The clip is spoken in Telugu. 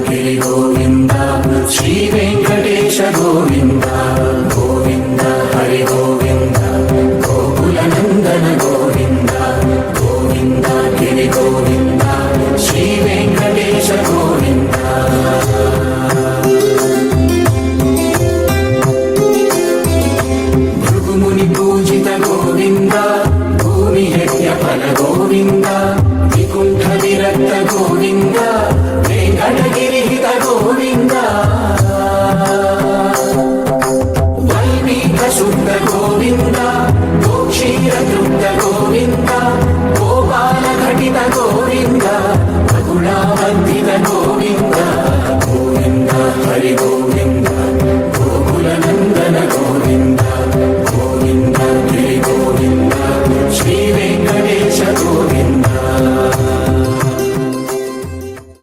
గిరి గోవింద శ్రీ వెంకటేశ గోవింద గోవింద హరి గోవింద గోకుల నందన గోవింద గోవింద గిరి గోవింద శ్రీ వెంకటేశ గోవింద భృగుముని పూజిత గోవింద భూమి యజ్ఞ ఫల గోవింద వికుంఠ విరక్త గోవింద వెంకటగిరిహిత గోవింద వల్మీక శుద్ధ గోవింద గోక్షీర తృప్త గోవింద గోపాల ఘటిత గోవింద బహుళావర్ధిత గోవింద